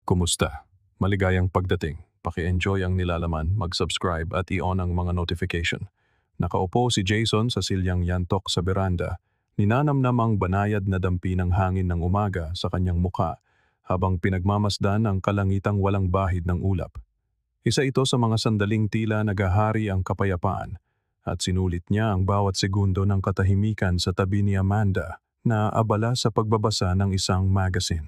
Kumusta? Maligayang pagdating. Paki-enjoy ang nilalaman, mag-subscribe at i-on ang mga notification. Nakaupo si Jason sa silyang yantok sa beranda. Ninanamnam ang banayad na dampi ng hangin ng umaga sa kanyang muka habang pinagmamasdan ang kalangitang walang bahid ng ulap. Isa ito sa mga sandaling tila nagahari ang kapayapaan at sinulit niya ang bawat segundo ng katahimikan sa tabi ni Amanda na abala sa pagbabasa ng isang magazine.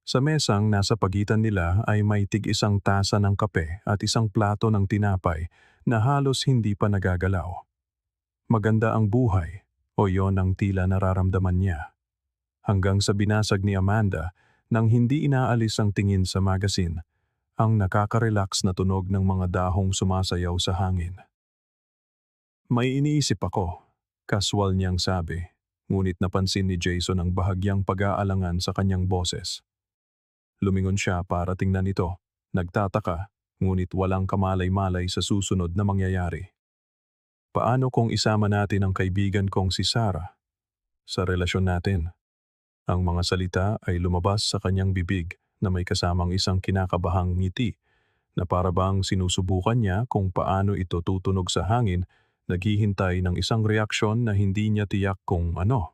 Sa mesang nasa pagitan nila ay may tig-isang tasa ng kape at isang plato ng tinapay na halos hindi pa nagagalaw. Maganda ang buhay, o yon ang tila nararamdaman niya. Hanggang sa binasag ni Amanda nang hindi inaalis ang tingin sa magazine, ang nakaka-relax na tunog ng mga dahong sumasayaw sa hangin. May iniisip ako, kaswal niyang sabi, ngunit napansin ni Jason ang bahagyang pag-aalangan sa kanyang boses. Lumingon siya para tingnan ito. Nagtataka, ngunit walang kamalay-malay sa susunod na mangyayari. Paano kung isama natin ang kaibigan kong si Sarah sa relasyon natin? Ang mga salita ay lumabas sa kanyang bibig na may kasamang isang kinakabahang ngiti na parabang sinusubukan niya kung paano ito tutunog sa hangin, naghihintay ng isang reaksyon na hindi niya tiyak kung ano.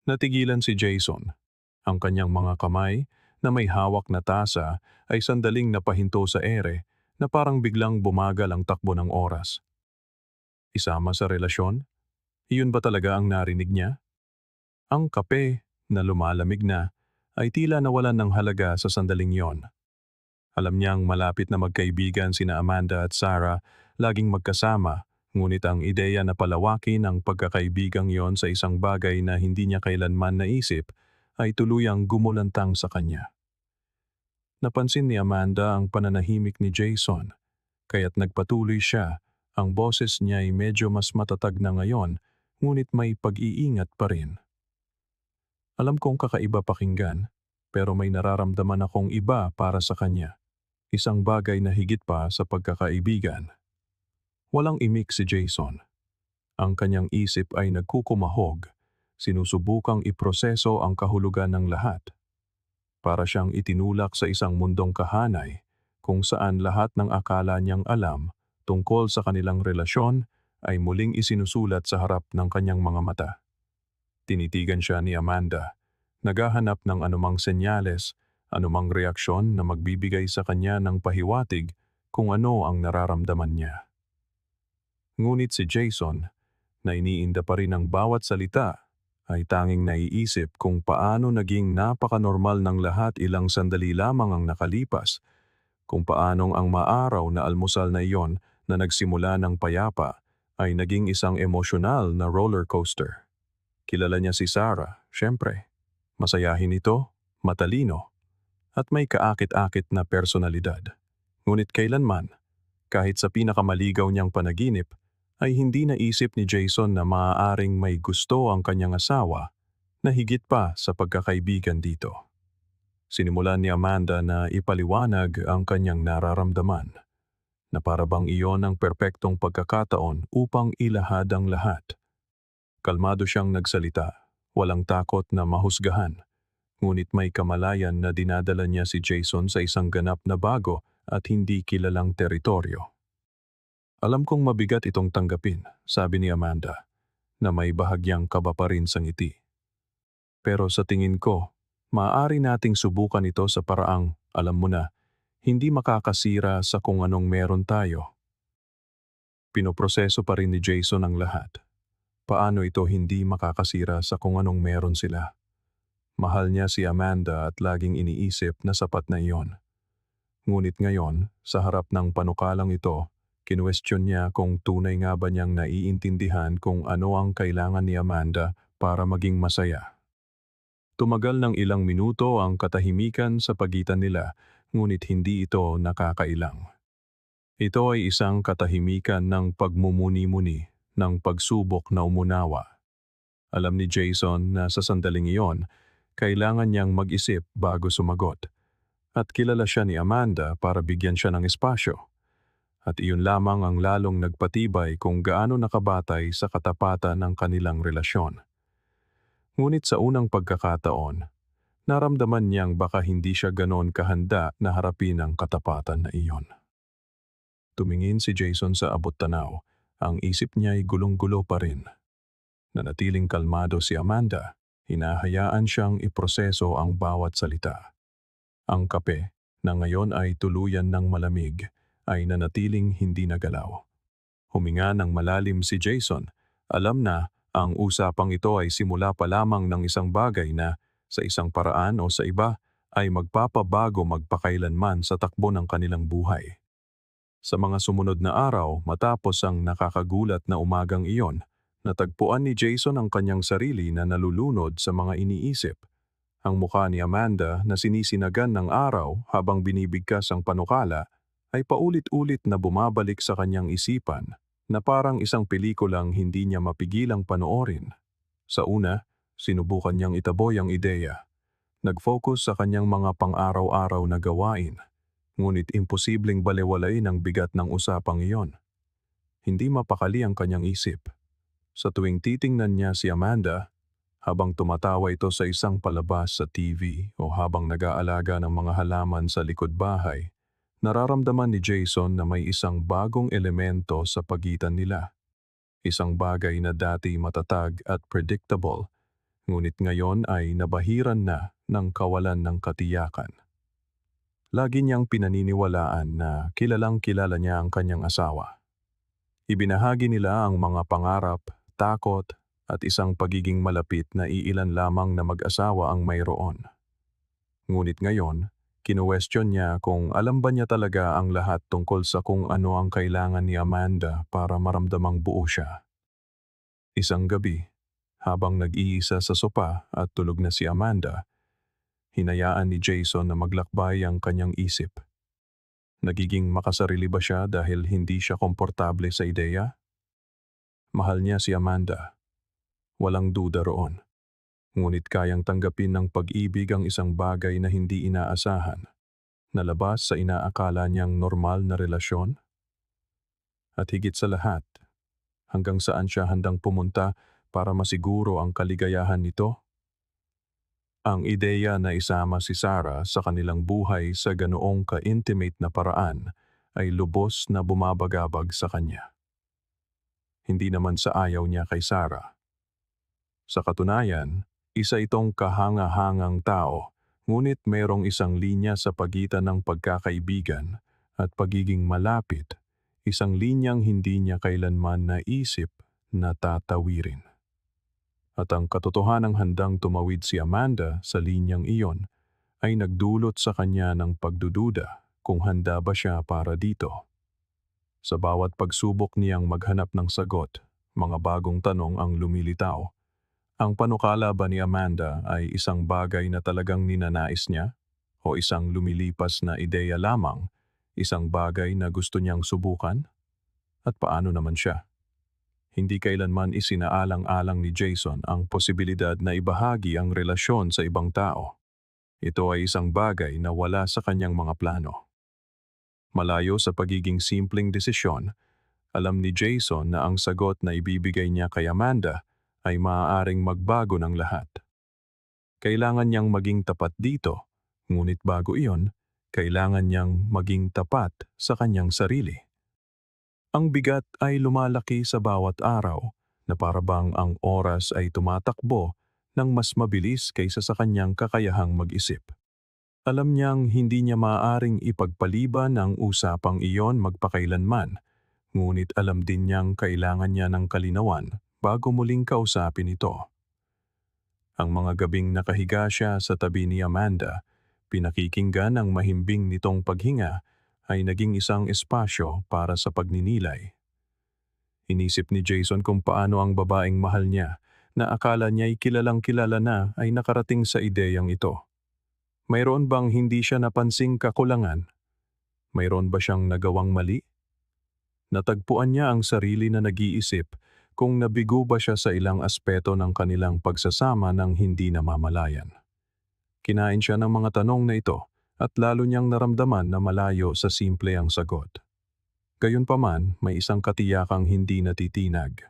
Natigilan si Jason. Ang kanyang mga kamay na may hawak na tasa ay sandaling napahinto sa ere na parang biglang bumagal ang takbo ng oras. Isama sa relasyon? Iyon ba talaga ang narinig niya? Ang kape na lumalamig na ay tila nawalan ng halaga sa sandaling yon. Alam niyang malapit na magkaibigan sina Amanda at Sarah, laging magkasama, ngunit ang ideya na palawakin ang pagkakaibigang yon sa isang bagay na hindi niya kailanman naisip ay tuluyang gumulantang sa kanya. Napansin ni Amanda ang pananahimik ni Jason, kaya't nagpatuloy siya. Ang boses niya ay medyo mas matatag na ngayon, ngunit may pag-iingat pa rin. Alam kong kakaiba pakinggan, pero may nararamdaman akong iba para sa kanya. Isang bagay na higit pa sa pagkakaibigan. Walang imik si Jason. Ang kanyang isip ay nagkukumahog, sinusubukang iproseso ang kahulugan ng lahat. Para siyang itinulak sa isang mundong kahanay kung saan lahat ng akala niyang alam tungkol sa kanilang relasyon ay muling isinusulat sa harap ng kanyang mga mata. Tinitigan siya ni Amanda, naghahanap ng anumang senyales, anumang reaksyon na magbibigay sa kanya ng pahiwatig kung ano ang nararamdaman niya. Ngunit si Jason, na iniinda pa rin ang bawat salita, ay tanging naiisip kung paano naging napaka-normal ng lahat ilang sandali lamang ang nakalipas, kung paanong ang maaraw na almusal na iyon na nagsimula ng payapa ay naging isang emosyonal na roller coaster. Kilala niya si Sarah, syempre. Masayahin ito, matalino, at may kaakit-akit na personalidad. Ngunit kailanman, kahit sa pinakamaligaw niyang panaginip, ay hindi naisip ni Jason na maaaring may gusto ang kanyang asawa na higit pa sa pagkakaibigan dito. Sinimulan ni Amanda na ipaliwanag ang kanyang nararamdaman, na parabang iyon ang perpektong pagkakataon upang ilahad ang lahat. Kalmado siyang nagsalita, walang takot na mahusgahan, ngunit may kamalayan na dinadala niya si Jason sa isang ganap na bago at hindi kilalang teritoryo. Alam kong mabigat itong tanggapin, sabi ni Amanda, na may bahagyang kaba pa rin sa ngiti. Pero sa tingin ko, maaari nating subukan ito sa paraang, alam mo na, hindi makakasira sa kung anong meron tayo. Pinoproseso pa rin ni Jason ang lahat. Paano ito hindi makakasira sa kung anong meron sila? Mahal niya si Amanda at laging iniisip na sapat na iyon. Ngunit ngayon, sa harap ng panukalang ito, kinuwestiyon niya kung tunay nga ba niyang naiintindihan kung ano ang kailangan ni Amanda para maging masaya. Tumagal ng ilang minuto ang katahimikan sa pagitan nila, ngunit hindi ito nakakailang. Ito ay isang katahimikan ng pagmumuni-muni, ng pagsubok na umunawa. Alam ni Jason na sa sandaling iyon, kailangan niyang mag-isip bago sumagot. At kilala siya ni Amanda para bigyan siya ng espasyo. At iyon lamang ang lalong nagpatibay kung gaano nakabatay sa katapatan ng kanilang relasyon. Ngunit sa unang pagkakataon, Naramdaman niyang baka hindi siya ganon kahanda na harapin ang katapatan na iyon. Tumingin si Jason sa abot-tanaw. Ang isip niya ay gulong-gulo pa rin. Nanatiling kalmado si Amanda, hinahayaan siyang iproseso ang bawat salita. Ang kape, na ngayon ay tuluyan ng malamig, ay nanatiling hindi nagalaw. Huminga ng malalim si Jason. Alam na ang usapang ito ay simula pa lamang ng isang bagay na sa isang paraan o sa iba ay magpapabago magpakailanman sa takbo ng kanilang buhay. Sa mga sumunod na araw matapos ang nakakagulat na umagang iyon, natagpuan ni Jason ang kanyang sarili na nalulunod sa mga iniisip. Ang mukha ni Amanda na sinisinagan ng araw habang binibigkas ang panukala ay paulit-ulit na bumabalik sa kanyang isipan na parang isang pelikulang hindi niya mapigilang panoorin. Sa una, sinubukan niyang itaboy ang ideya. Nag-focus sa kanyang mga pang-araw-araw na gawain, ngunit imposibleng balewalain ang bigat ng usapang iyon. Hindi mapakali ang kanyang isip. Sa tuwing titingnan niya si Amanda, habang tumatawa ito sa isang palabas sa TV o habang nag-aalaga ng mga halaman sa likod bahay, nararamdaman ni Jason na may isang bagong elemento sa pagitan nila. Isang bagay na dati matatag at predictable, ngunit ngayon ay nabahiran na ng kawalan ng katiyakan. Lagi niyang pinaniniwalaan na kilalang-kilala niya ang kanyang asawa. Ibinahagi nila ang mga pangarap, takot, at isang pagiging malapit na iilan lamang na mag-asawa ang mayroon. Ngunit ngayon, kinuwestiyon niya kung alam ba niya talaga ang lahat tungkol sa kung ano ang kailangan ni Amanda para maramdamang buo siya. Isang gabi, habang nag-iisa sa sopa at tulog na si Amanda, hinayaan ni Jason na maglakbay ang kanyang isip. Nagiging makasarili ba siya dahil hindi siya komportable sa ideya? Mahal niya si Amanda. Walang duda roon. Ngunit kayang tanggapin ng pag-ibig ang isang bagay na hindi inaasahan, na labas sa inaakala niyang normal na relasyon? At higit sa lahat, hanggang saan siya handang pumunta para masiguro ang kaligayahan nito? Ang ideya na isama si Sarah sa kanilang buhay sa ganoong ka-intimate na paraan ay lubos na bumabagabag sa kanya. Hindi naman sa ayaw niya kay Sarah. Sa katunayan, isa itong kahanga-hangang tao, ngunit mayroong isang linya sa pagitan ng pagkakaibigan at pagiging malapit, isang linyang hindi niya kailanman naisip na tatawirin. At ang katotohanang handang tumawid si Amanda sa linyang iyon ay nagdulot sa kanya ng pagdududa kung handa ba siya para dito. Sa bawat pagsubok niyang maghanap ng sagot, mga bagong tanong ang lumilitaw. Ang panukala ba ni Amanda ay isang bagay na talagang ninanais niya? O isang lumilipas na ideya lamang, isang bagay na gusto niyang subukan? At paano naman siya? Hindi kailanman isinaalang-alang ni Jason ang posibilidad na ibahagi ang relasyon sa ibang tao. Ito ay isang bagay na wala sa kanyang mga plano. Malayo sa pagiging simpleng desisyon, alam ni Jason na ang sagot na ibibigay niya kay Amanda ay maaaring magbago ng lahat. Kailangan niyang maging tapat dito, ngunit bago iyon, kailangan niyang maging tapat sa kanyang sarili. Ang bigat ay lumalaki sa bawat araw na parabang ang oras ay tumatakbo ng mas mabilis kaysa sa kanyang kakayahang mag-isip. Alam niyang hindi niya maaaring ipagpaliban ang usapang iyon magpakailanman, ngunit alam din niyang kailangan niya ng kalinawan bago muling kausapin ito. Ang mga gabing nakahiga siya sa tabi ni Amanda, pinakikinggan ang mahimbing nitong paghinga, ay naging isang espasyo para sa pagninilay. Inisip ni Jason kung paano ang babaeng mahal niya, na akala niya'y kilalang-kilala na ay nakarating sa ideyang ito. Mayroon bang hindi siya napansing kakulangan? Mayroon ba siyang nagawang mali? Natagpuan niya ang sarili na nag-iisip kung nabigo ba siya sa ilang aspeto ng kanilang pagsasama ng hindi namamalayan. Kinain siya ng mga tanong na ito at lalo niyang naramdaman na malayo sa simple ang sagot. Gayunpaman, may isang katiyakang hindi natitinag.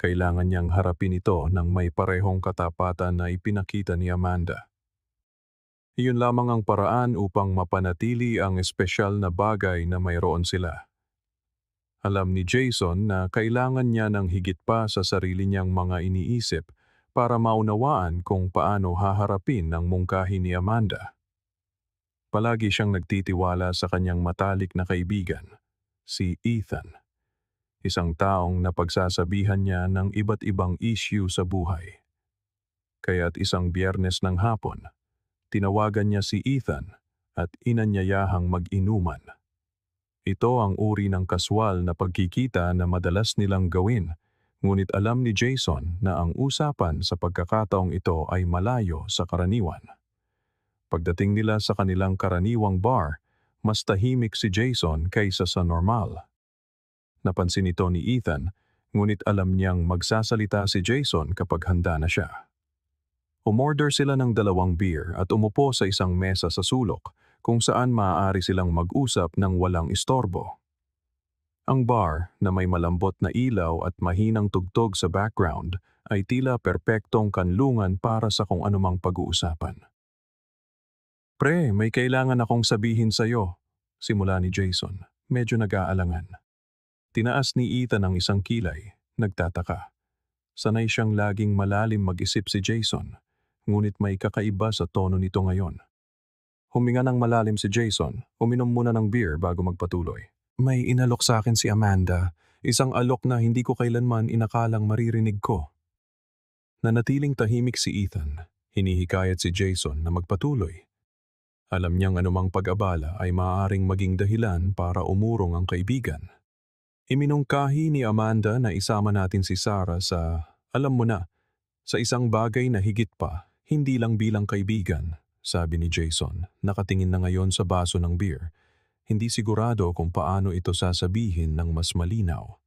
Kailangan niyang harapin ito ng may parehong katapatan na ipinakita ni Amanda. Iyon lamang ang paraan upang mapanatili ang espesyal na bagay na mayroon sila. Alam ni Jason na kailangan niya ng higit pa sa sarili niyang mga iniisip para maunawaan kung paano haharapin ang mungkahi ni Amanda. Palagi siyang nagtitiwala sa kanyang matalik na kaibigan, si Ethan. Isang taong napagsasabihan niya ng iba't ibang issue sa buhay. Kaya't isang Biyernes ng hapon, tinawagan niya si Ethan at inanyayahang mag-inuman. Ito ang uri ng kaswal na pagkikita na madalas nilang gawin, ngunit alam ni Jason na ang usapan sa pagkakataong ito ay malayo sa karaniwan. Pagdating nila sa kanilang karaniwang bar, mas tahimik si Jason kaysa sa normal. Napansin ito ni Ethan, ngunit alam niyang magsasalita si Jason kapag handa na siya. Umorder sila ng 2 beer at umupo sa isang mesa sa sulok kung saan maaari silang mag-usap ng walang istorbo. Ang bar, na may malambot na ilaw at mahinang tugtog sa background, ay tila perpektong kanlungan para sa kung anumang pag-uusapan. "Pre, may kailangan akong sabihin sa'yo," simula ni Jason, medyo nag-aalangan. Tinaas ni Ethan ang isang kilay, nagtataka. Sanay siyang laging malalim mag-isip si Jason, ngunit may kakaiba sa tono nito ngayon. Huminga ng malalim si Jason, uminom muna ng beer bago magpatuloy. "May inalok sa akin si Amanda, isang alok na hindi ko kailanman inakalang maririnig ko." Nanatiling tahimik si Ethan, hinihikayat si Jason na magpatuloy. Alam niyang anumang pag-abala ay maaaring maging dahilan para umurong ang kaibigan. "Iminungkahi ni Amanda na isama natin si Sarah sa, alam mo na, sa isang bagay na higit pa, hindi lang bilang kaibigan," sabi ni Jason, nakatingin na ngayon sa baso ng beer. Hindi sigurado kung paano ito sasabihin ng mas malinaw.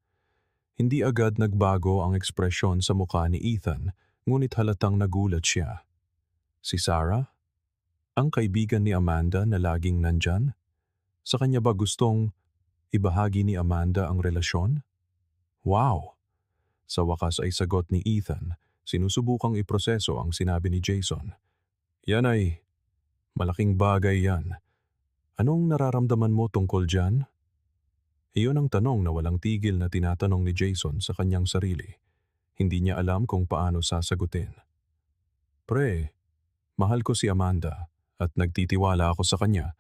Hindi agad nagbago ang ekspresyon sa mukha ni Ethan, ngunit halatang nagulat siya. Si Sarah? Ang kaibigan ni Amanda na laging nandyan? Sa kanya ba gustong ibahagi ni Amanda ang relasyon? Wow! Sa wakas ay sagot ni Ethan, sinusubukang iproseso ang sinabi ni Jason. "Yan ay malaking bagay yan. Anong nararamdaman mo tungkol dyan?" Iyon ang tanong na walang tigil na tinatanong ni Jason sa kanyang sarili. Hindi niya alam kung paano sasagutin. "Pre, mahal ko si Amanda at nagtitiwala ako sa kanya.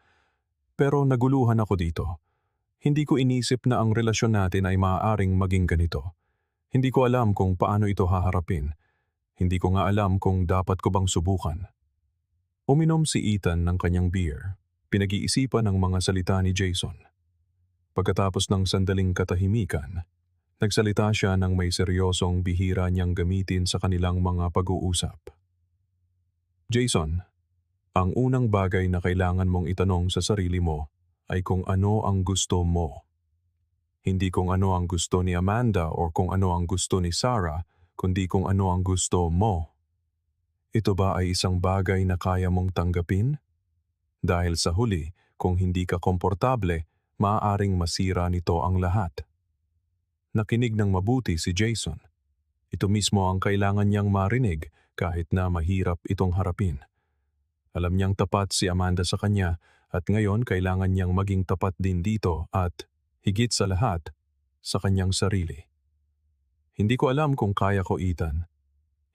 Pero naguluhan ako dito. Hindi ko inisip na ang relasyon natin ay maaaring maging ganito. Hindi ko alam kung paano ito haharapin. Hindi ko nga alam kung dapat ko bang subukan." Uminom si Ethan ng kanyang beer. Pinag-iisipan ang mga salita ni Jason. Pagkatapos ng sandaling katahimikan, nagsalita siya ng may seryosong bihira niyang gamitin sa kanilang mga pag-uusap. "Jason, ang unang bagay na kailangan mong itanong sa sarili mo ay kung ano ang gusto mo. Hindi kung ano ang gusto ni Amanda o kung ano ang gusto ni Sarah, kundi kung ano ang gusto mo. Ito ba ay isang bagay na kaya mong tanggapin? Dahil sa huli, kung hindi ka komportable, maaaring masira nito ang lahat." Nakinig ng mabuti si Jason. Ito mismo ang kailangan niyang marinig kahit na mahirap itong harapin. Alam niyang tapat si Amanda sa kanya at ngayon kailangan niyang maging tapat din dito at, higit sa lahat, sa kanyang sarili. "Hindi ko alam kung kaya ko, Ethan.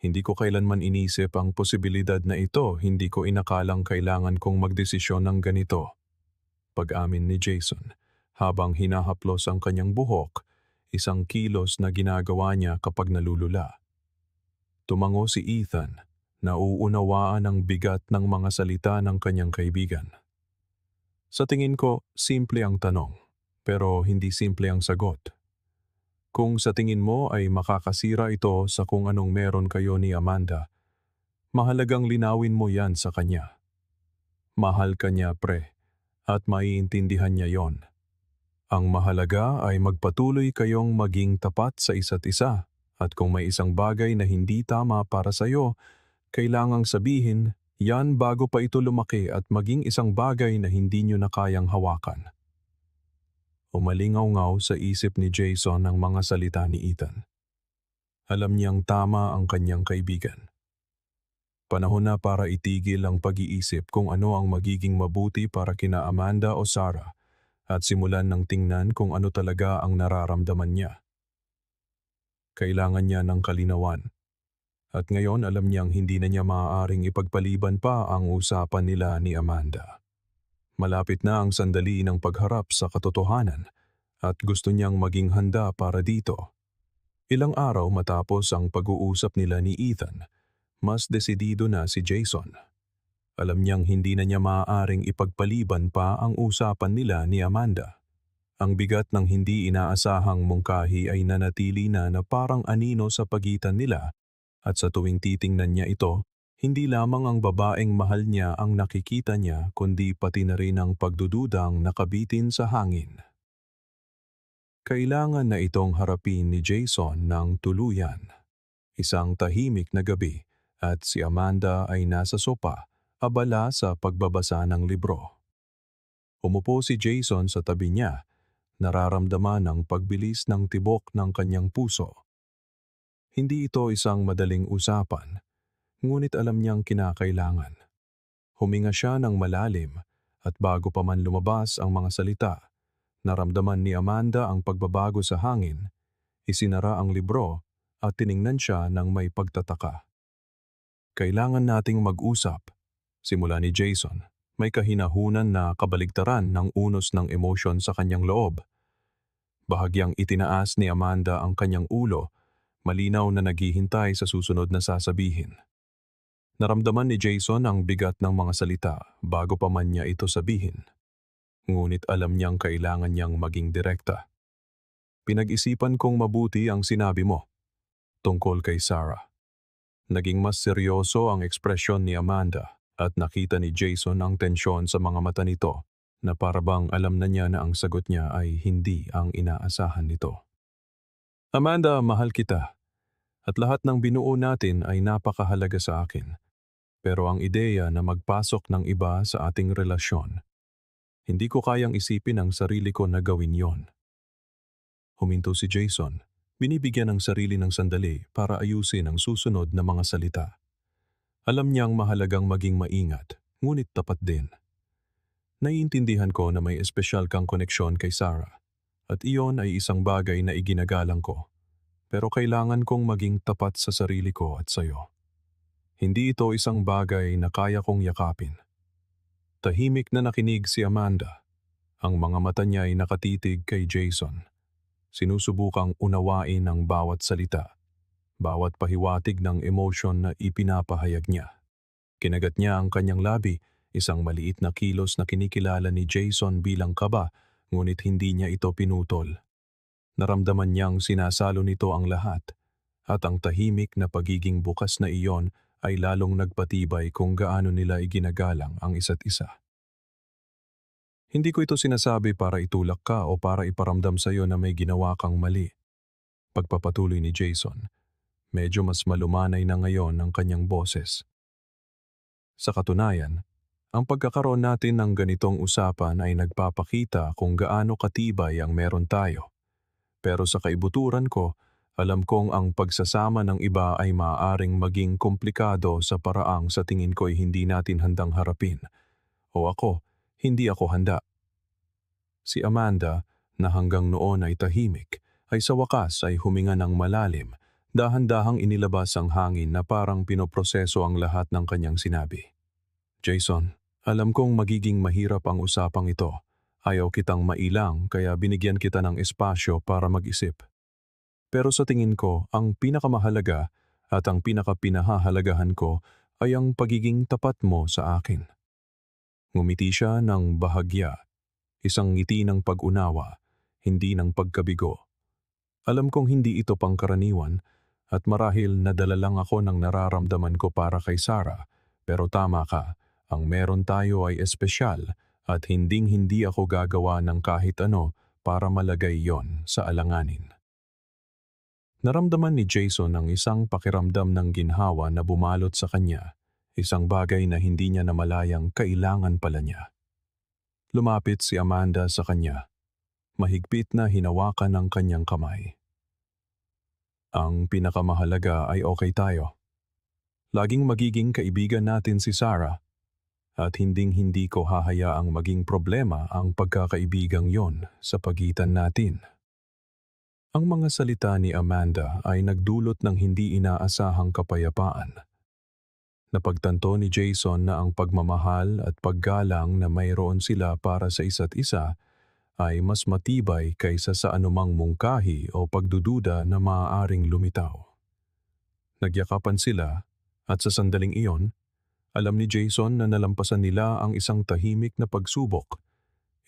Hindi ko kailanman inisip ang posibilidad na ito, hindi ko inakalang kailangan kong magdesisyon ng ganito." Pag-amin ni Jason, habang hinahaplos ang kanyang buhok, isang kilos na ginagawa niya kapag nalulula. Tumango si Ethan, nauunawaan ang bigat ng mga salita ng kanyang kaibigan. "Sa tingin ko, simple ang tanong, pero hindi simple ang sagot. Kung sa tingin mo ay makakasira ito sa kung anong meron kayo ni Amanda, mahalagang linawin mo yan sa kanya. Mahal ka niya, pre, at maiintindihan niya yon. Ang mahalaga ay magpatuloy kayong maging tapat sa isa't isa, at kung may isang bagay na hindi tama para sa'yo, kailangang sabihin yan bago pa ito lumaki at maging isang bagay na hindi nyo na kayang hawakan." Umalingaw-ngaw sa isip ni Jason ang mga salita ni Ethan. Alam niyang tama ang kanyang kaibigan. Panahon na para itigil ang pag-iisip kung ano ang magiging mabuti para kina Amanda o Sarah at simulan ng tingnan kung ano talaga ang nararamdaman niya. Kailangan niya ng kalinawan. At ngayon alam niyang hindi na niya maaaring ipagpaliban pa ang usapan nila ni Amanda. Malapit na ang sandali ng pagharap sa katotohanan at gusto niyang maging handa para dito. Ilang araw matapos ang pag-uusap nila ni Ethan, mas desidido na si Jason. Alam niyang hindi na niya maaaring ipagpaliban pa ang usapan nila ni Amanda. Ang bigat ng hindi inaasahang mungkahi ay nanatili na parang anino sa pagitan nila at sa tuwing titingnan niya ito, hindi lamang ang babaeng mahal niya ang nakikita niya kundi pati na rin ang pagdududang nakabitin sa hangin. Kailangan na itong harapin ni Jason ng tuluyan. Isang tahimik na gabi at si Amanda ay nasa sopa, abala sa pagbabasa ng libro. Umupo si Jason sa tabi niya, nararamdaman ang pagbilis ng tibok ng kanyang puso. Hindi ito isang madaling usapan, ngunit alam niyang kinakailangan. Huminga siya ng malalim at bago pa man lumabas ang mga salita, naramdaman ni Amanda ang pagbabago sa hangin, isinara ang libro at tiningnan siya ng may pagtataka. Kailangan nating mag-usap, simula ni Jason. May kahinahunan na kabaligtaran ng unos ng emosyon sa kanyang loob. Bahagyang itinaas ni Amanda ang kanyang ulo, malinaw na naghihintay sa susunod na sasabihin. Naramdaman ni Jason ang bigat ng mga salita bago pa man niya ito sabihin. Ngunit alam niyang kailangan niyang maging direkta. Pinag-isipan kong mabuti ang sinabi mo tungkol kay Sarah. Naging mas seryoso ang ekspresyon ni Amanda at nakita ni Jason ang tensyon sa mga mata nito na parabang alam na niya na ang sagot niya ay hindi ang inaasahan nito. Amanda, mahal kita. At lahat ng binuo natin ay napakahalaga sa akin. Pero ang ideya na magpasok ng iba sa ating relasyon, hindi ko kayang isipin ang sarili ko na gawin yon. Huminto si Jason, binibigyan ng sarili ng sandali para ayusin ang susunod na mga salita. Alam niyang mahalagang maging maingat, ngunit tapat din. Naiintindihan ko na may espesyal kang koneksyon kay Sarah, at iyon ay isang bagay na iginagalang ko. Pero kailangan kong maging tapat sa sarili ko at sayo. Hindi ito isang bagay na kaya kong yakapin. Tahimik na nakinig si Amanda. Ang mga mata niya ay nakatitig kay Jason. Sinusubukang unawain ang bawat salita, bawat pahiwatig ng emosyon na ipinapahayag niya. Kinagat niya ang kanyang labi, isang maliit na kilos na kinikilala ni Jason bilang kaba, ngunit hindi niya ito pinutol. Naramdaman niyang sinasalo nito ang lahat, at ang tahimik na pagiging bukas na iyon ay lalong nagpatibay kung gaano nila iginagalang ang isa't isa. Hindi ko ito sinasabi para itulak ka o para iparamdam sa iyo na may ginawa kang mali. Pagpapatuloy ni Jason, medyo mas malumanay na ngayon ang kanyang boses. Sa katunayan, ang pagkakaroon natin ng ganitong usapan ay nagpapakita kung gaano katibay ang meron tayo. Pero sa kaibuturan ko, alam kong ang pagsasama ng iba ay maaaring maging komplikado sa paraang sa tingin ko ay hindi natin handang harapin. O ako, hindi ako handa. Si Amanda, na hanggang noon ay tahimik, ay sa wakas ay huminga ng malalim, dahan-dahang inilabas ang hangin na parang pinoproseso ang lahat ng kanyang sinabi. Jason, alam kong magiging mahirap ang usapang ito. Ayaw kitang mailang kaya binigyan kita ng espasyo para mag-isip. Pero sa tingin ko, ang pinakamahalaga at ang pinakapinahahalagahan ko ay ang pagiging tapat mo sa akin. Ngumiti siya ng bahagya, isang ngiti ng pag-unawa, hindi ng pagkabigo. Alam kong hindi ito pangkaraniwan at marahil nadala lang ako ng nararamdaman ko para kay Sarah, pero tama ka, ang meron tayo ay espesyal at hinding-hindi ako gagawa ng kahit ano para malagay yon sa alanganin. Naramdaman ni Jason ang isang pakiramdam ng ginhawa na bumalot sa kanya, isang bagay na hindi niya namalayang kailangan pala niya. Lumapit si Amanda sa kanya, mahigpit na hinawakan ang kanyang kamay. Ang pinakamahalaga ay okay tayo. Laging magiging kaibigan natin si Sarah at hinding-hindi ko hahayaang maging problema ang pagkakaibigang yon sa pagitan natin. Ang mga salita ni Amanda ay nagdulot ng hindi inaasahang kapayapaan. Napagtanto ni Jason na ang pagmamahal at paggalang na mayroon sila para sa isa't isa ay mas matibay kaysa sa anumang mungkahi o pagdududa na maaaring lumitaw. Nagyakapan sila at sa sandaling iyon, alam ni Jason na nalampasan nila ang isang tahimik na pagsubok,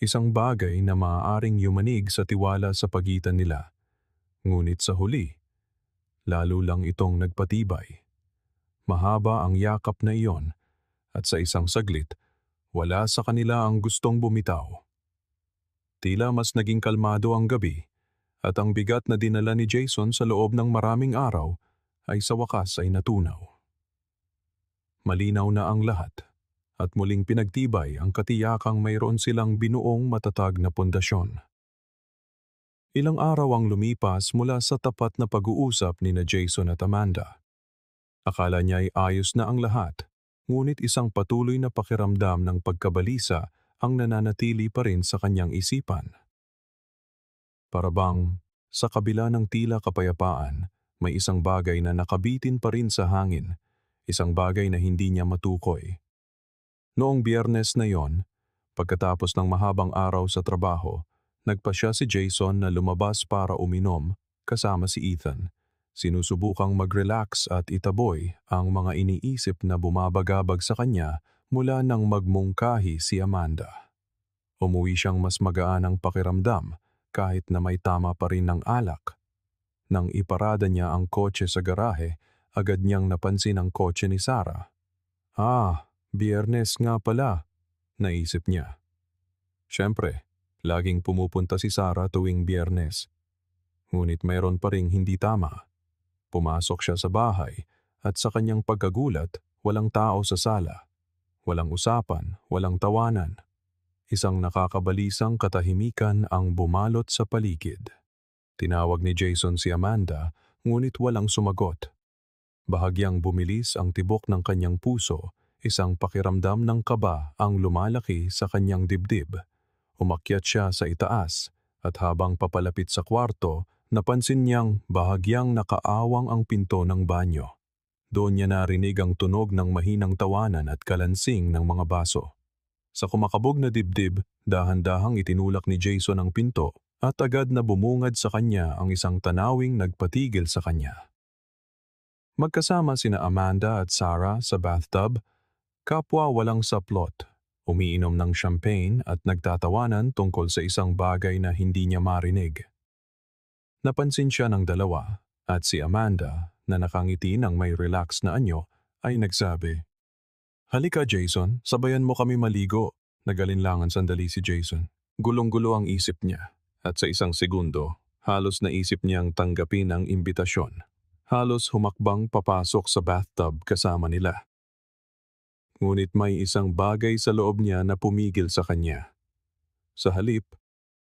isang bagay na maaaring yumanig sa tiwala sa pagitan nila. Ngunit sa huli, lalo lang itong nagpatibay. Mahaba ang yakap na iyon at sa isang saglit, wala sa kanila ang gustong bumitaw. Tila mas naging kalmado ang gabi at ang bigat na dinala ni Jason sa loob ng maraming araw ay sa wakas ay natunaw. Malinaw na ang lahat at muling pinagtibay ang katiyakang mayroon silang binuong matatag na pundasyon. Ilang araw ang lumipas mula sa tapat na pag-uusap ni na Jason at Amanda. Akala niya ay ayos na ang lahat, ngunit isang patuloy na pakiramdam ng pagkabalisa ang nananatili pa rin sa kanyang isipan. Para bang, sa kabila ng tila kapayapaan, may isang bagay na nakabitin pa rin sa hangin, isang bagay na hindi niya matukoy. Noong Biyernes na yon, pagkatapos ng mahabang araw sa trabaho, nagpasya si Jason na lumabas para uminom kasama si Ethan. Sinusubukang mag-relax at itaboy ang mga iniisip na bumabagabag sa kanya mula nang magmungkahi si Amanda. Umuwi siyang mas magaan ang pakiramdam kahit na may tama pa rin ng alak. Nang iparada niya ang kotse sa garahe, agad niyang napansin ang kotse ni Sarah. Biyernes nga pala, naisip niya. Siyempre, laging pumupunta si Sarah tuwing Biyernes. Ngunit mayroon pa ring hindi tama. Pumasok siya sa bahay at sa kanyang pagkagulat, walang tao sa sala. Walang usapan, walang tawanan. Isang nakakabalisang katahimikan ang bumalot sa paligid. Tinawag ni Jason si Amanda, ngunit walang sumagot. Bahagyang bumilis ang tibok ng kanyang puso, isang pakiramdam ng kaba ang lumalaki sa kanyang dibdib. Umakyat siya sa itaas, at habang papalapit sa kwarto, napansin niyang bahagyang nakaawang ang pinto ng banyo. Doon niya narinig ang tunog ng mahinang tawanan at kalansing ng mga baso. Sa kumakabog na dibdib, dahan-dahang itinulak ni Jason ang pinto at agad na bumungad sa kanya ang isang tanawing nagpatigil sa kanya. Magkasama sina Amanda at Sarah sa bathtub, kapwa walang saplot, umiinom ng champagne at nagtatawanan tungkol sa isang bagay na hindi niya marinig. Napansin siya ng dalawa at si Amanda na nakangiti ng may relax na anyo ay nagsabi, "Halika Jason, sabayan mo kami maligo." Nagalinlangan sandali si Jason. Gulong-gulo ang isip niya. At sa isang segundo, halos naisip niyang tanggapin ang imbitasyon. Halos humakbang papasok sa bathtub kasama nila. Ngunit may isang bagay sa loob niya na pumigil sa kanya. Sa halip,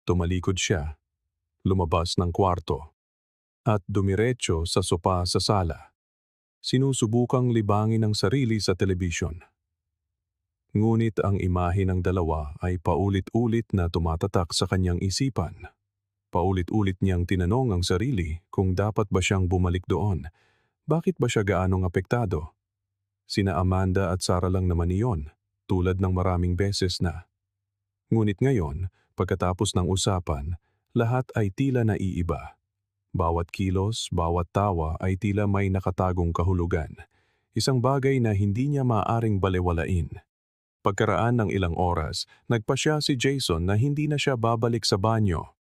tumalikod siya, lumabas ng kwarto, at dumiretso sa sopa sa sala. Sinusubukang libangin ang sarili sa telebisyon. Ngunit ang imahe ng dalawa ay paulit-ulit na tumatatak sa kanyang isipan. Paulit-ulit niyang tinanong ang sarili kung dapat ba siyang bumalik doon. Bakit ba siya gaanong apektado? Sina Amanda at Sarah lang naman iyon, tulad ng maraming beses na. Ngunit ngayon, pagkatapos ng usapan, lahat ay tila naiiba. Bawat kilos, bawat tawa ay tila may nakatagong kahulugan. Isang bagay na hindi niya maaaring balewalain. Pagkaraan ng ilang oras, nagpasya si Jason na hindi na siya babalik sa banyo.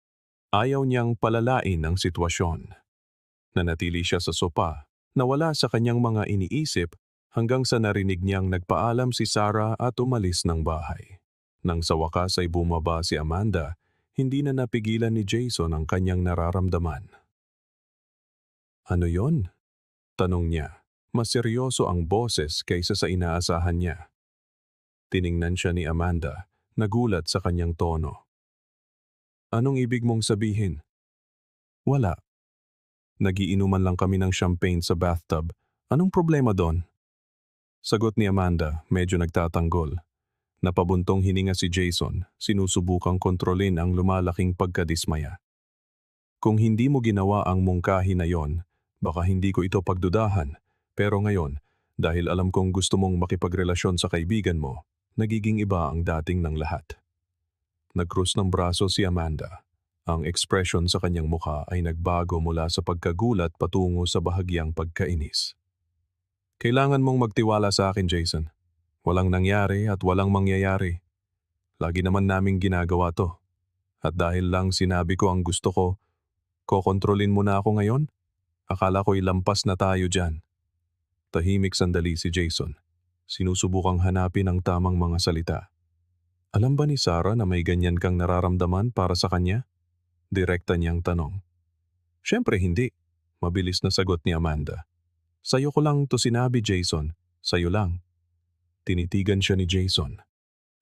Ayaw niyang palalain ang sitwasyon. Nanatili siya sa sopa, nawala sa kanyang mga iniisip hanggang sa narinig niyang nagpaalam si Sarah at umalis ng bahay. Nang sa wakas ay bumaba si Amanda, hindi na napigilan ni Jason ang kanyang nararamdaman. "Ano yon?" tanong niya. Mas seryoso ang boses kaysa sa inaasahan niya. Tiningnan siya ni Amanda, nagulat sa kanyang tono. "Anong ibig mong sabihin?" "Wala. Nagiinuman lang kami ng champagne sa bathtub. Anong problema doon?" Sagot ni Amanda, medyo nagtatanggol. Napabuntong hininga si Jason, sinusubukang kontrolin ang lumalaking pagkadismaya. Kung hindi mo ginawa ang mungkahi na yon, baka hindi ko ito pagdudahan. Pero ngayon, dahil alam kong gusto mong makipagrelasyon sa kaibigan mo, nagiging iba ang dating ng lahat. Nagkrus ng braso si Amanda. Ang ekspresyon sa kanyang mukha ay nagbago mula sa pagkagulat patungo sa bahagyang pagkainis. Kailangan mong magtiwala sa akin, Jason. Walang nangyari at walang mangyayari. Lagi naman naming ginagawa to. At dahil lang sinabi ko ang gusto ko, kokontrolin mo na ako ngayon? Akala ko'y lampas na tayo dyan. Tahimik sandali si Jason. Sinusubukang hanapin ang tamang mga salita. Alam ba ni Sarah na may ganyan kang nararamdaman para sa kanya? Direkta niyang tanong. Siyempre hindi. Mabilis na sagot ni Amanda. Sa'yo ko lang to sinabi, Jason. Sa'yo lang. Tinitigan siya ni Jason.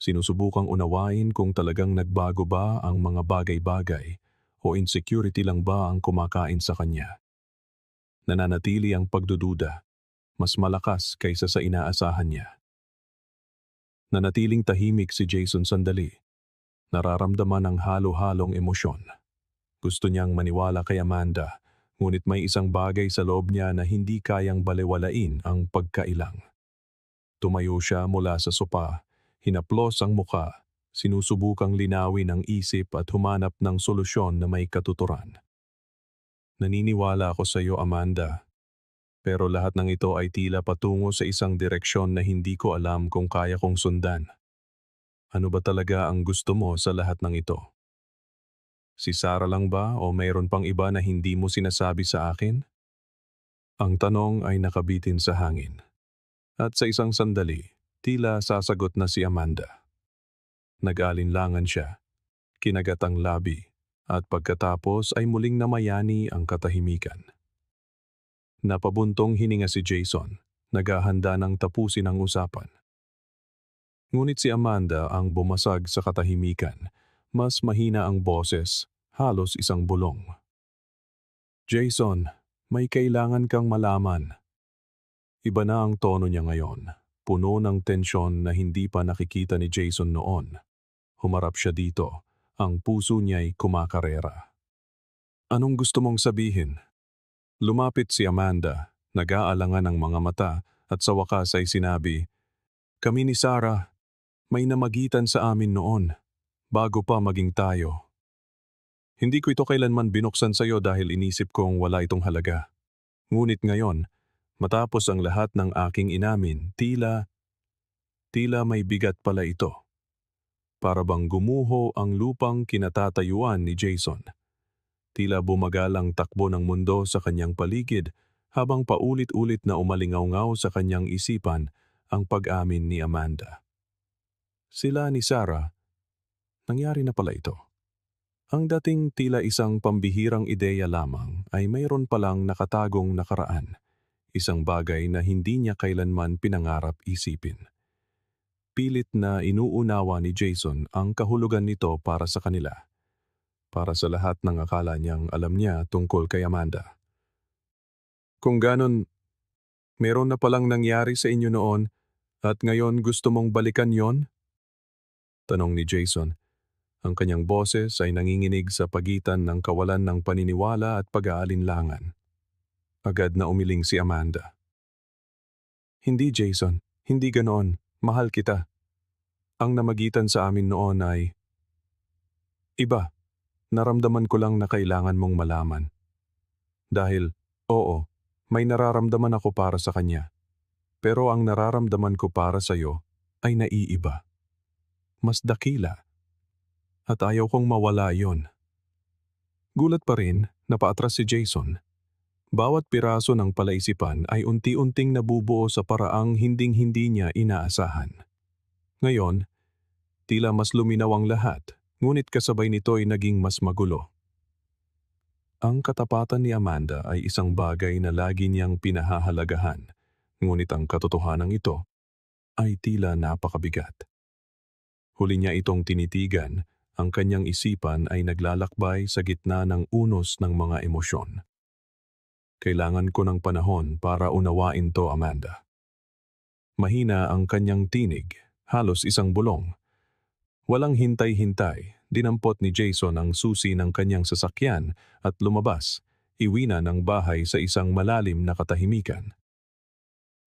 Sinusubukang unawain kung talagang nagbago ba ang mga bagay-bagay o insecurity lang ba ang kumakain sa kanya. Nananatili ang pagdududa, mas malakas kaysa sa inaasahan niya. Nanatiling tahimik si Jason sandali. Nararamdaman ang halo-halong emosyon. Gusto niyang maniwala kay Amanda, ngunit may isang bagay sa loob niya na hindi kayang balewalain ang pagkailang. Tumayo siya mula sa sopa, hinaplos ang muka, sinusubukang linawin ang isip at humanap ng solusyon na may katuturan. Naniniwala ako sa iyo, Amanda. Pero lahat ng ito ay tila patungo sa isang direksyon na hindi ko alam kung kaya kong sundan. Ano ba talaga ang gusto mo sa lahat ng ito? Si Sarah lang ba o mayroon pang iba na hindi mo sinasabi sa akin? Ang tanong ay nakabitin sa hangin. At sa isang sandali, tila sasagot na si Amanda. Nag-alinlangan siya, kinagat ang labi, at pagkatapos ay muling namayani ang katahimikan. Napabuntong hininga si Jason, naghahanda ng tapusin ang usapan. Ngunit si Amanda ang bumasag sa katahimikan, mas mahina ang boses, halos isang bulong. Jason, may kailangan kang malaman. Iba na ang tono niya ngayon, puno ng tensyon na hindi pa nakikita ni Jason noon. Humarap siya dito, ang puso niya'y kumakarera. Anong gusto mong sabihin? Lumapit si Amanda, nag-aalangan ang mga mata at sa wakas ay sinabi, kami ni Sarah, may namagitan sa amin noon, bago pa maging tayo. Hindi ko ito kailanman binuksan sa iyo dahil inisip kong wala itong halaga. Ngunit ngayon, matapos ang lahat ng aking inamin, tila may bigat pala ito. Para bang gumuho ang lupang kinatatayuan ni Jason. Tila bumagal ang takbo ng mundo sa kanyang paligid habang paulit-ulit na umalingaw-ngaw sa kanyang isipan ang pag-amin ni Amanda. Sila ni Sarah, nangyari na pala ito. Ang dating tila isang pambihirang ideya lamang ay mayroon palang nakatagong nakaraan, isang bagay na hindi niya kailanman pinangarap isipin. Pilit na inuunawa ni Jason ang kahulugan nito para sa kanila, para sa lahat ng akala niyang alam niya tungkol kay Amanda. Kung ganon, meron na palang nangyari sa inyo noon at ngayon gusto mong balikan yon? Tanong ni Jason. Ang kanyang boses ay nanginginig sa pagitan ng kawalan ng paniniwala at pag-aalinlangan. Agad na umiling si Amanda. Hindi, Jason. Hindi ganoon. Mahal kita. Ang namagitan sa amin noon ay iba. Naramdaman ko lang na kailangan mong malaman. Dahil, oo, may nararamdaman ako para sa kanya. Pero ang nararamdaman ko para sa iyo ay naiiba. Mas dakila. At ayaw kong mawala yon. Gulat pa rin, napaatras si Jason. Bawat piraso ng palaisipan ay unti-unting nabubuo sa paraang hinding-hindi niya inaasahan. Ngayon, tila mas luminaw ang lahat, ngunit kasabay nito ay naging mas magulo. Ang katapatan ni Amanda ay isang bagay na lagi niyang pinahahalagahan, ngunit ang katotohanan ito ay tila napakabigat. Huli niya itong tinitigan, ang kanyang isipan ay naglalakbay sa gitna ng unos ng mga emosyon. Kailangan ko ng panahon para unawain to, Amanda. Mahina ang kanyang tinig, halos isang bulong. Walang hintay-hintay, dinampot ni Jason ang susi ng kanyang sasakyan at lumabas, iwina ng bahay sa isang malalim na katahimikan.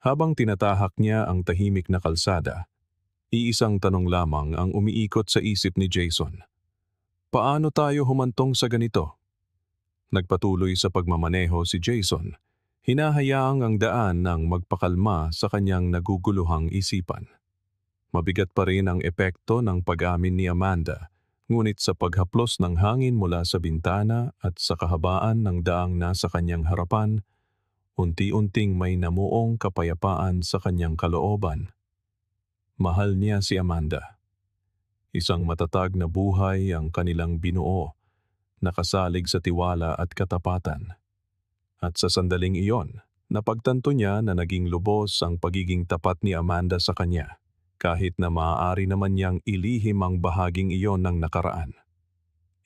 Habang tinatahak niya ang tahimik na kalsada, iisang tanong lamang ang umiikot sa isip ni Jason. Paano tayo humantong sa ganito? Nagpatuloy sa pagmamaneho si Jason, hinahayaang ang daan ng magpakalma sa kanyang naguguluhang isipan. Mabigat pa rin ang epekto ng pag-amin ni Amanda, ngunit sa paghaplos ng hangin mula sa bintana at sa kahabaan ng daang nasa kanyang harapan, unti-unting may namuong kapayapaan sa kanyang kalooban. Mahal niya si Amanda. Isang matatag na buhay ang kanilang binuo, nakasalig sa tiwala at katapatan. At sa sandaling iyon, napagtanto niya na naging lubos ang pagiging tapat ni Amanda sa kanya, kahit na maaari naman niyang ilihim ang bahaging iyon ng nakaraan.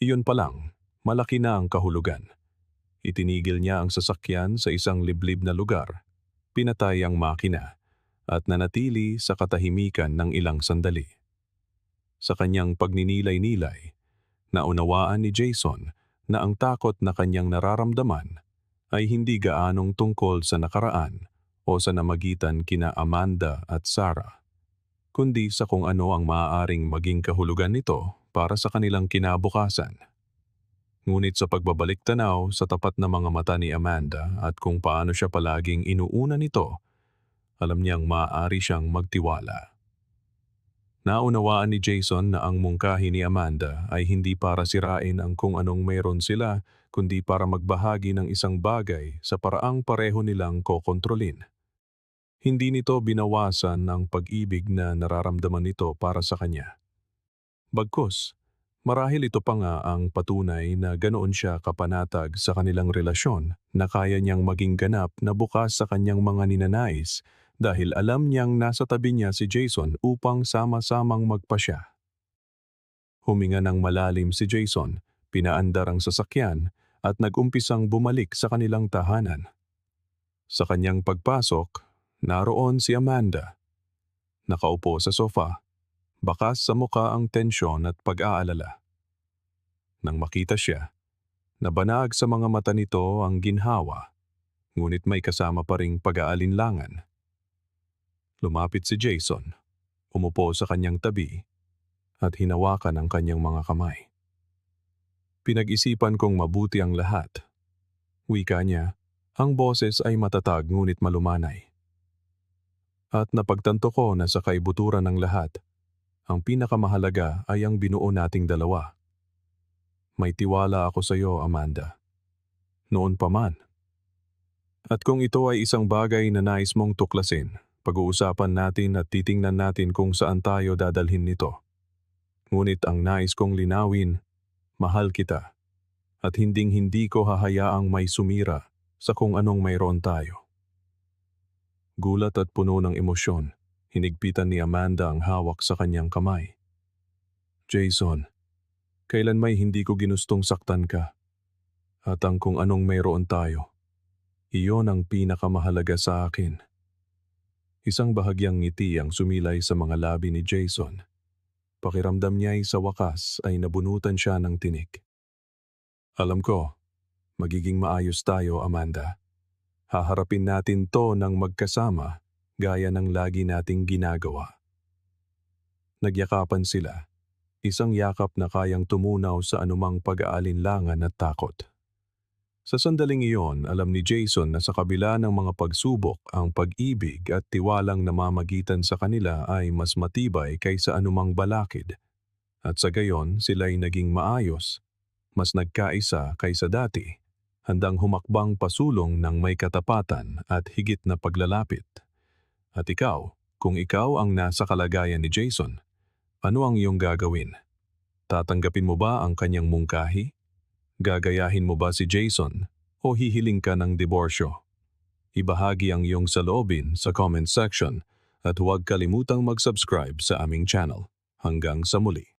Iyon pa lang, malaki na ang kahulugan. Itinigil niya ang sasakyan sa isang liblib na lugar, pinatay ang makina, at nanatili sa katahimikan ng ilang sandali. Sa kanyang pagninilay-nilay, naunawaan ni Jason na ang takot na kanyang nararamdaman ay hindi gaanong tungkol sa nakaraan o sa namagitan kina Amanda at Sarah, kundi sa kung ano ang maaaring maging kahulugan nito para sa kanilang kinabukasan. Ngunit sa pagbabalik tanaw sa tapat na mga mata ni Amanda at kung paano siya palaging inuuna nito, alam niyang maaari siyang magtiwala. Naunawaan ni Jason na ang mungkahi ni Amanda ay hindi para sirain ang kung anong mayroon sila, kundi para magbahagi ng isang bagay sa paraang pareho nilang kokontrolin. Hindi nito binawasan ang pag-ibig na nararamdaman nito para sa kanya. Bagkus, marahil ito pa nga ang patunay na ganoon siya kapanatag sa kanilang relasyon na kaya niyang maging ganap na bukas sa kanyang mga ninanais dahil alam niyang nasa tabi niya si Jason upang sama-samang magpasya. Huminga ng malalim si Jason, pinaandar ang sasakyan at nag-umpisang bumalik sa kanilang tahanan. Sa kanyang pagpasok, naroon si Amanda. Nakaupo sa sofa, bakas sa muka ang tensyon at pag-aalala. Nang makita siya, nabanag sa mga mata nito ang ginhawa, ngunit may kasama pa ring pag-aalinlangan. Lumapit si Jason, umupo sa kanyang tabi, at hinawakan ang kanyang mga kamay. Pinag-isipan kong mabuti ang lahat. Wika niya, ang boses ay matatag ngunit malumanay. At napagtanto ko na sa kaibuturan ng lahat, ang pinakamahalaga ay ang binuo nating dalawa. May tiwala ako sa iyo, Amanda. Noon pa man. At kung ito ay isang bagay na nais mong tuklasin, pag-uusapan natin at titingnan natin kung saan tayo dadalhin nito. Ngunit ang nais kong linawin, mahal kita, at hinding-hindi ko hahayaang may sumira sa kung anong mayroon tayo. Gulat at puno ng emosyon, hinigpitan ni Amanda ang hawak sa kanyang kamay. Jason, kailan may hindi ko ginustong saktan ka, at ang kung anong mayroon tayo, iyon ang pinakamahalaga sa akin. Isang bahagyang ngiti ang sumilay sa mga labi ni Jason. Pakiramdam niya ay sa wakas ay nabunutan siya ng tinik. Alam ko, magiging maayos tayo, Amanda. Haharapin natin to ng magkasama gaya ng lagi nating ginagawa. Nagyakapan sila, isang yakap na kayang tumunaw sa anumang pag-aalinlangan at takot. Sa sandaling iyon, alam ni Jason na sa kabila ng mga pagsubok, ang pag-ibig at tiwalang namamagitan sa kanila ay mas matibay kaysa anumang balakid. At sa gayon, sila'y naging maayos, mas nagkaisa kaysa dati, handang humakbang pasulong ng may katapatan at higit na paglalapit. At ikaw, kung ikaw ang nasa kalagayan ni Jason, ano ang iyong gagawin? Tatanggapin mo ba ang kanyang mungkahi? Gagayahin mo ba si Jason o hihiling ka ng diborsyo? Ibahagi ang iyong saloobin sa comment section at huwag kalimutang mag-subscribe sa aming channel. Hanggang sa muli.